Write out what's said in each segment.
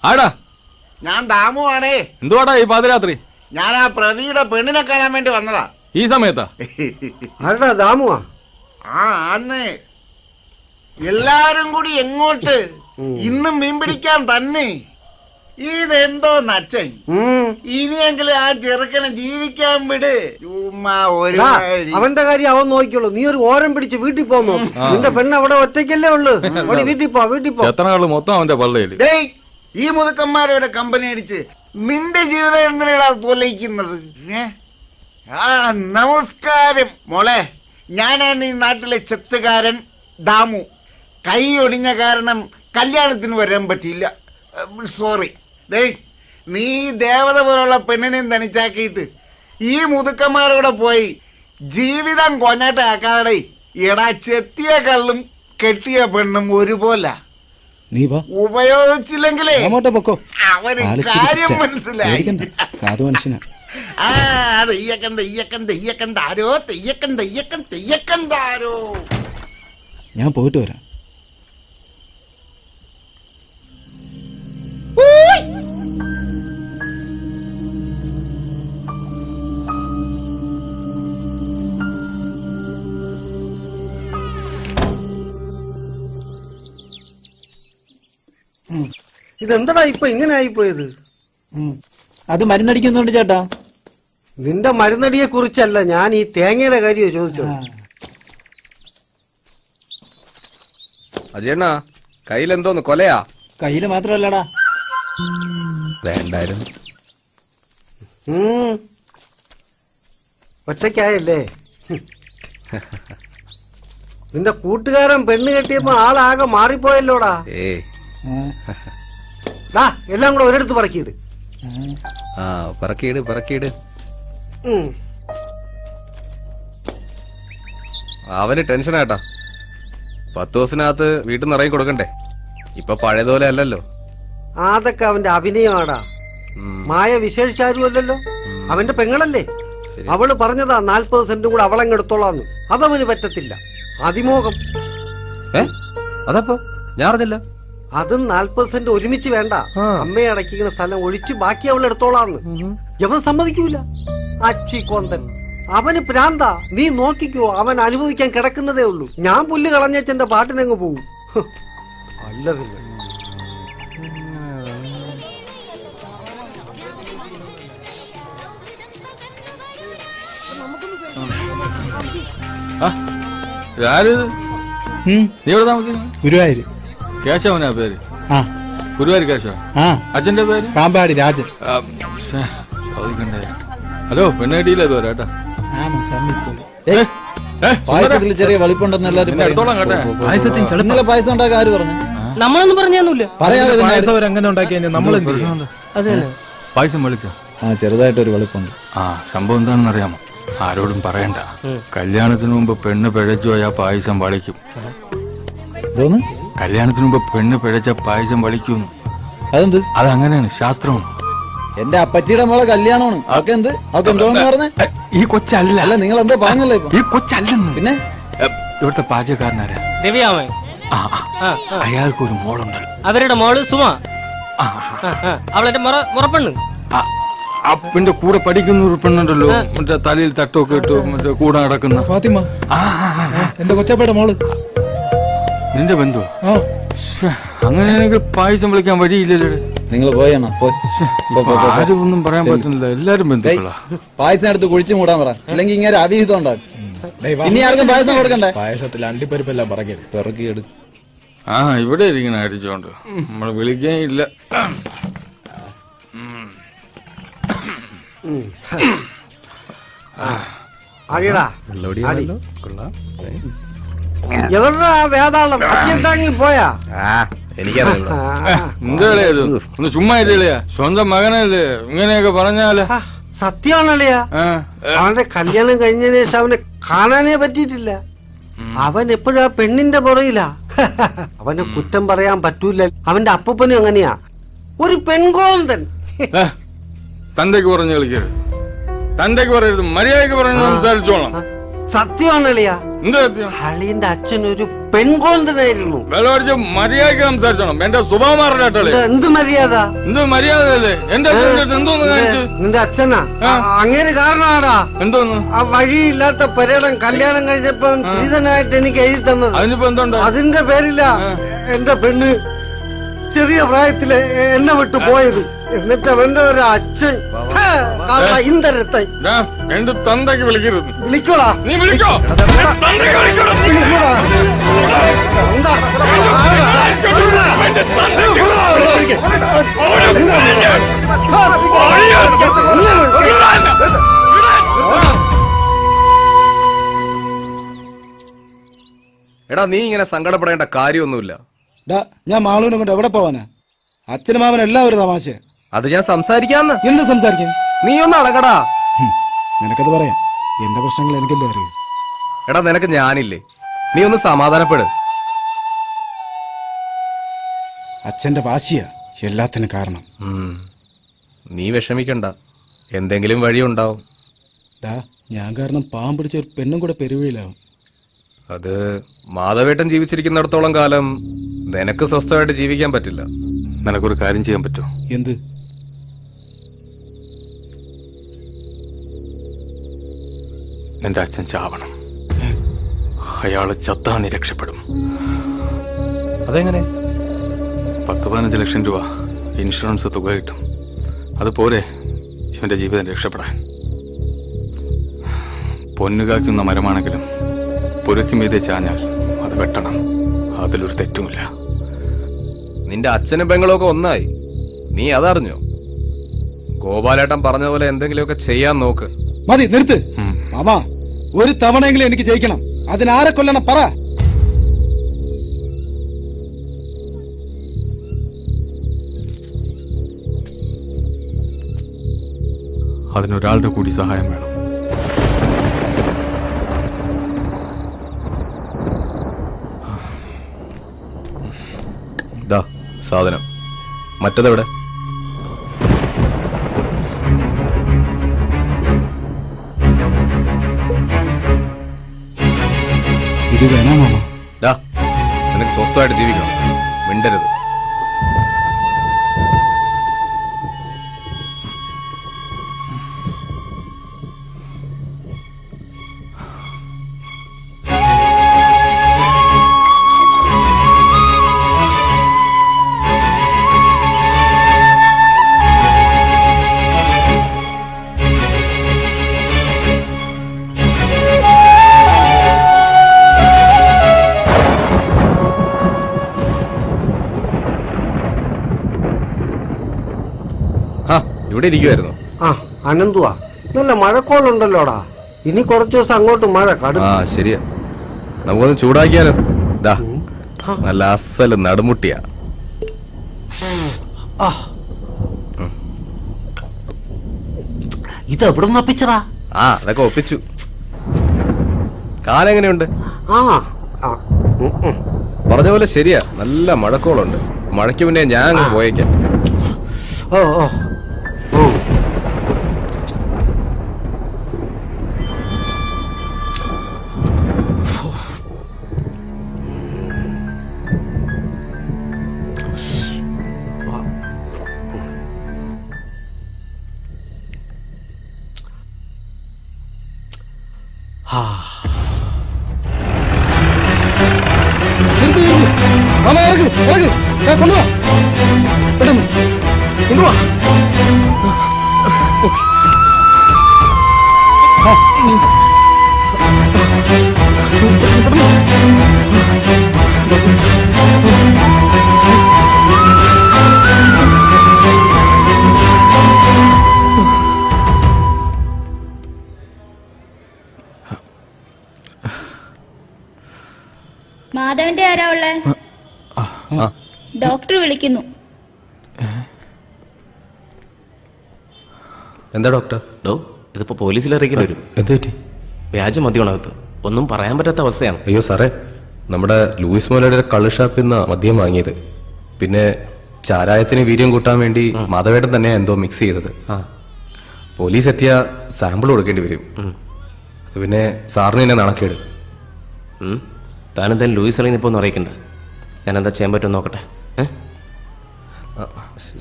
ആടാ ഞാൻ ദാമുവാണേ. എന്തുവാടാ ഈ പാതിരാത്രി? ഞാൻ ആ പ്രതിയുടെ പെണ്ണിനെ കാണാൻ വേണ്ടി വന്നതാ. ഈ സമയത്താ? ആരടാ ദാമുവാ? ആ അന്ന് എല്ലാരും കൂടി എങ്ങോട്ട്? ഇന്നും മീൻ പിടിക്കാൻ തന്നെ. ഇതെന്തോ നച്ചൻ. ഇനിയെങ്കിലും ആ ചെറുക്കനെ ജീവിക്കാൻ വിട്. ചുമ്മാ ഒരു അവന്റെ കാര്യം അവൻ നോക്കിക്കോളൂ. നീ ഒരു ഓരം പിടിച്ച് വീട്ടിൽ പോന്നോ? നിന്റെ പെണ്ണ് അവിടെ ഒറ്റയ്ക്കല്ലേ ഉള്ളു. വീട്ടിൽ പോ, വീട്ടിൽ പോ. എത്രനാള് മൊത്തം അവന്റെ പള്ളയില്. ഈ മുതുക്കന്മാരുടെ കമ്പനി അടിച്ച് നിന്റെ ജീവിതം എന്തിനാ തൊലയിക്കുന്നത്? നമസ്കാരം മോളെ. ഞാനാണ് ഈ നാട്ടിലെ ചെത്തുകാരൻ ദാമു. കൈ ഒടിഞ്ഞ കാരണം കല്യാണത്തിന് വരാൻ പറ്റിയില്ല. സോറി. നീ ദേവത പോലുള്ള പെണ്ണിനെയും തനിച്ചാക്കിയിട്ട് ഈ മുതുക്കന്മാരോടെ പോയി ജീവിതം കൊഞ്ഞാട്ടാക്കാതെ. എടാ, ചെത്തിയ കള്ളും കെട്ടിയ പെണ്ണും ഒരുപോലെ. ഉപയോഗിച്ചില്ലെങ്കിലേ അവന് കാര്യം മനസ്സിലായി. സാധു മനുഷ്യനാ. ഞാൻ പോയിട്ട് വരാം. ഇതെന്താടാ ഇപ്പൊ ഇങ്ങനെ ആയിപ്പോയത്? അത് മരുന്നടിക്കുന്നുണ്ട് ചേട്ടാ. നിന്റെ മരുന്നടിയെ കുറിച്ചല്ല, ഞാൻ ഈ തേങ്ങയുടെ കാര്യമോ ചോദിച്ചത്. അജയണ്ണ, കയ്യിലെന്തോന്ന് കൊലയാ? കയ്യില് മാത്രല്ലടാ, വേണ്ടായിരുന്നു. ഒറ്റയ്ക്കായല്ലേ? നിന്റെ കൂട്ടുകാരൻ പെണ്ണ് കെട്ടിയപ്പോ ആളാകെ മാറിപ്പോയല്ലോടാ. എല്ലാം കൂടെ ഒരിടത്ത് പറക്കിയിട്. പറക്കിയിട്. അവന് ടെൻഷനാട്ടാ. 10 ദിവസത്തിനകത്ത് വീട്ടിൽ നിന്ന് ഇറങ്ങി കൊടുക്കണ്ടേ? ഇപ്പൊ പഴയതുപോലെ അല്ലല്ലോ. അതൊക്കെ അവന്റെ അഭിനയമാടാ. മായ വിശേഷിച്ചാരുമല്ലല്ലോ, അവന്റെ പെങ്ങളല്ലേ. അവള് പറഞ്ഞതാ 40 സെന്റും കൂടെ അവളങ്ങെടുത്തോളാന്ന്. അതവന് പറ്റത്തില്ല. അതിമോഹം. അതപ്പോ ഞാൻ അറിഞ്ഞില്ല. അതും 40 സെന്റ് ഒരുമിച്ച് വേണ്ട. അമ്മയെ അടക്കിക്കുന്ന സ്ഥലം ഒഴിച്ച് ബാക്കി അവൾ എടുത്തോളാന്ന്. അവൻ സമ്മതിക്കൂല. അച്ചി കൊന്തൻ. അവന് പ്രാന്താ. നീ നോക്കിക്കോ, അവൻ അനുഭവിക്കാൻ കിടക്കുന്നതേ ഉള്ളൂ. ഞാൻ പുല്ല് കളഞ്ഞെന്റെ പാട്ടിനങ്ങ് പോവും. അല്ല പിന്നെ ഗുരുവായൂര്. കേശവനാ പേര്? ഗുരുവായൂർ കേശവ. അച്ഛന്റെ പേര് പാമ്പാടി രാജൻ. ഹലോ, പെണ്ണേടിയില്ല ഇതുവരെ കേട്ടാ. പായസത്തിൽ ചെറിയ വെളിപ്പുണ്ടെന്ന് എല്ലാരും ഇന്നലെ പായസം ഉണ്ടാക്കാൻ ആര് പറഞ്ഞു? നമ്മളൊന്നും പറഞ്ഞൊന്നുമില്ല. പറയാതെ പായസം അവരങ്ങനെ ഉണ്ടാക്കിയ നമ്മൾ പായസം വിളിച്ചോ? ചെറുതായിട്ടൊരു വെളിപ്പുണ്ട്. സംഭവം എന്താണെന്ന് അറിയാമോ? ആരോടും പറയണ്ട. കല്യാണത്തിന് മുമ്പ് പെണ്ണ് പിഴച്ചു പോയാ പായസം വളിക്കും. കല്യാണത്തിന് മുമ്പ് പെണ്ണ് പിഴച്ച പായസം വളിക്കുന്നു. അതെന്ത്? അതങ്ങനെയാണ്, ശാസ്ത്രമാണ്. എന്റെ അപ്പച്ചിയുടെ മോളെ കല്യാണമാണ്. അവക്ക് എന്ത്? അവക്ക് എന്തോന്ന് പറഞ്ഞേ? ഈ കൊച്ചല്ല. അല്ല, നിങ്ങൾ എന്തോ പറഞ്ഞല്ലോ. ഈ കൊച്ചല്ലെന്ന്. പിന്നെ ഇവിടുത്തെ പാചകക്കാരനാരാ? രവിയാമൻ. അയാൾക്കൊരു മോളുണ്ട്. അവരുടെ മോള് സുമ. അവളെന്റെ മുറപ്പെണ്ണ്. അപ്പന്റെ കൂടെ പഠിക്കുന്ന ഒരു പെണ്ണുണ്ടല്ലോ, മറ്റേ തലയിൽ തട്ടൊക്കെ ഇട്ട് മറ്റേ കൂടെ നടക്കുന്ന ഫാത്തിമ. എന്റെ കൊച്ചപ്പയുടെ മോള്. നിന്റെ ബന്ധു? അങ്ങനെയാണെങ്കിൽ പായസം വിളിക്കാൻ വഴിയില്ലല്ലോ. നിങ്ങൾ പോയണോ? ആരും ഒന്നും പറയാൻ പറ്റുന്നില്ല. എല്ലാരും ബന്ധുക്കളാ. പായസം എടുത്ത് കുഴിച്ചു മൂടാൻ പറ, അല്ലെങ്കിൽ ഇങ്ങനെ അവിഹിതം ഉണ്ടാകും. ഇനി ആർക്കും പായസം കൊടുക്കണ്ടേ? പായസത്തിൽ അണ്ടിപ്പരിപ്പെല്ലാം പിറക്കിയെടു. ഇവിടെ ഇരിക്കണ അടിച്ചോണ്ട് നമ്മൾ വിളിക്കാൻ ഇല്ല. വേതാളം അച്ഛൻ താങ്ങി പോയാ? എന്താളിയത്? ഒന്ന് ചുമ്മാ ഇല്ലയാ. സ്വന്തം മകനല്ലേ ഇങ്ങനെയൊക്കെ പറഞ്ഞാല്? സത്യമാണല്ലയാ. അവന്റെ കല്യാണം കഴിഞ്ഞതിന് ശേഷം അവനെ കാണാനേ പറ്റിയിട്ടില്ല. അവൻ എപ്പോഴും ആ പെണ്ണിന്റെ പുറയിലാ. അവനെ കുറ്റം പറയാൻ പറ്റൂല. അവന്റെ അപ്പൂപ്പനും അങ്ങനെയാ, ഒരു പെൺകോന്തൻ. തന്തയ്ക്ക് പറഞ്ഞു കളിക്കരുത്. തന്തയ്ക്ക് പറയരുത്, മര്യാദക്ക് പറഞ്ഞു സംസാരിച്ചോളാം. സത്യമാണ് അളിയ. എന്താ സത്യം? അളിയന്റെ അച്ഛൻ ഒരു പെൺകോന്തനായിരുന്നു. വെള്ളമടിച്ച് മര്യാദയ്ക്ക് സംസാരിച്ചോണം. എന്റെ സ്വഭാവം മാറട്ടെ. എന്ത് മര്യാദ? എന്ത് മര്യാദയല്ലേ? എന്റെ അച്ഛൻ്റെ അടുത്ത് എന്തോന്ന് കാണിച്ചു? നിന്റെ അച്ഛനാ അങ്ങനെ കാരണമാടാ എന്തോന്ന്? ആ വഴിയില്ലാത്ത പരേടം കല്യാണം കഴിഞ്ഞപ്പോ സ്ത്രീധനായിട്ട് എനിക്ക് എഴുതി തന്നത്. അതിനിപ്പോ എന്തുണ്ട്? അതിന്റെ പേരില്ല എന്റെ പെണ്ണ് ചെറിയ പ്രായത്തില് എന്നെ വിട്ടു പോയത്. എന്നിട്ട് അവന്റെ ഒരു അച്ഛൻ ഇന്തരത്തെ എന്റെ തന്തയ്ക്ക് വിളിക്കരുത്. വിളിക്കോടാ. നീ വിളിക്കോ? വിളിക്കോടാ. എടാ നീ ഇങ്ങനെ സങ്കടപ്പെടേണ്ട കാര്യമൊന്നുമില്ല. ഞാൻ മാളൂനെ കൊണ്ട് എവിടെ പോവാനാ? അച്ഛനും മാമനും എല്ലാം ഒരു തമാശ. അത് ഞാൻ സംസാരിക്കാന്ന്. എന്ത് സംസാരിക്കാൻ? നീ ഒന്ന് അടങ്ങടാ. നിനക്കത് പറയാം. എന്റെ പ്രശ്നങ്ങൾ എനിക്കല്ലേ അറിയൂ. എടാ നിനക്ക് ഞാനില്ലേ? നീ ഒന്ന് സമാധാനപ്പെട്. അച്ഛന്റെ വാശിയാ എല്ലാത്തിനും കാരണം. നീ വിഷമിക്കണ്ട, എന്തെങ്കിലും വഴിയുണ്ടാവും. ഞാൻ കാരണം പാവം പിടിച്ച ഒരു പെണ്ണും കൂടെ പെരുവയിലാവും. അത് മാധവേട്ടൻ ജീവിച്ചിരിക്കുന്നിടത്തോളം കാലം നിനക്ക് സ്വസ്ഥമായിട്ട് ജീവിക്കാൻ പറ്റില്ല. നിനക്കൊരു കാര്യം ചെയ്യാൻ പറ്റുമോ? എന്ത്? എന്റെ അച്ഛൻ ചാവണം. അയാള് ചത്താ നീ രക്ഷപ്പെടും. അതെങ്ങനെ? 10-15 ലക്ഷം രൂപ ഇൻഷുറൻസ് തുക കിട്ടും. അതുപോലെ ഇവന്റെ ജീവിതം രക്ഷപ്പെടാൻ. പൊന്നുകാക്കുന്ന മരമാണെങ്കിലും പുരയ്ക്ക് മീതെ ചാഞ്ഞാൽ അത് വെട്ടണം. അതിലൊരു തെറ്റുമില്ല. നിന്റെ അച്ഛനും പെങ്ങളും ഒക്കെ ഒന്നായി. നീ അതറിഞ്ഞോ? ഗോപാലേട്ടൻ പറഞ്ഞ പോലെ എന്തെങ്കിലുമൊക്കെ ചെയ്യാൻ നോക്ക്. മതി, നിർത്ത് മാമാ. ഒരു തവണയെങ്കിലും എനിക്ക് ജയിക്കണം. അതിനാരെ കൊല്ലണം പറ. അതിനൊരാളുടെ കൂടി സഹായം വേണം. ദാ സാധനം. മറ്റതെവിടെ? ഇത് വേണോ മാമ? ഡാ നിനക്ക് സ്വസ്ഥമായിട്ട് ജീവിക്കണം. മിണ്ടരുത്. ഇവിടെ ഇരിക്കുവായിരുന്നു. ആ അനന്തുവാ, നല്ല മഴക്കോളുണ്ടല്ലോടാ. ഇനി കുറച്ചു ദിവസം അങ്ങോട്ട് മഴ കടും. ആ ശരിയാ, നമുക്കൊന്ന് ചൂടാക്കിയാലോ? ദാ നല്ല അസല് നടുമുട്ടിയാ. ഇത് എവിടെ നിന്ന് ഒപ്പിച്ചതാ? ആ അതൊക്കെ ഒപ്പിച്ചു. കാലെങ്ങനെയുണ്ട്? പറഞ്ഞ പോലെ ശരിയാ, നല്ല മഴക്കോളുണ്ട്. മഴയ്ക്ക് മുന്നേ ഞാൻ അങ്ങ് പോയേക്കാം. ഓ ഓ ഓ. മാമ ഇറക്ക് ഇറക്ക്. കൊണ്ടുവാ പെട്ടെന്ന് കൊണ്ടുവാ. മാധവന്റെ ആരാ ഉള്ളേ? ഡോക്ടർ വിളിക്കുന്നു. എന്താ ഡോക്ടർ? ഇതിപ്പോ പോലീസിൽ അറിയിക്കേണ്ടി വരും. എന്ത് പറ്റി? വ്യാജ മദ്യമാണകത്ത്. ഒന്നും പറയാൻ പറ്റാത്ത അവസ്ഥയാണ്. അയ്യോ സാറേ, നമ്മുടെ ലൂയിസ് മോലയുടെ കള്ള് ഷാപ്പിൽ നിന്ന് മദ്യം വാങ്ങിയത്. പിന്നെ ചാരായത്തിന് വീര്യം കൂട്ടാൻ വേണ്ടി മാധവേട്ടൻ തന്നെ എന്തോ മിക്സ് ചെയ്തത്. പോലീസ് എത്തിയ സാമ്പിൾ കൊടുക്കേണ്ടി വരും. അത് പിന്നെ സാറിന് എന്നെ നടക്കേട്. താനെന്തായാലും ലൂയിസ് അളിന്ന് ഇപ്പോൾ ഒന്നും അറിയിക്കണ്ട. ഞാൻ എന്താ ചെയ്യാൻ പറ്റുമെന്ന് നോക്കട്ടെ.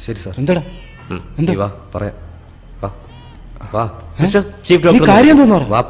ശരി സാർ. എന്താടാ നീ വാ പറയാം. വാ വാ സിസ്റ്റർ, ചീഫ് നീ കാര്യം ഡോക്ടർ എന്തോന്ന് പറ. വാ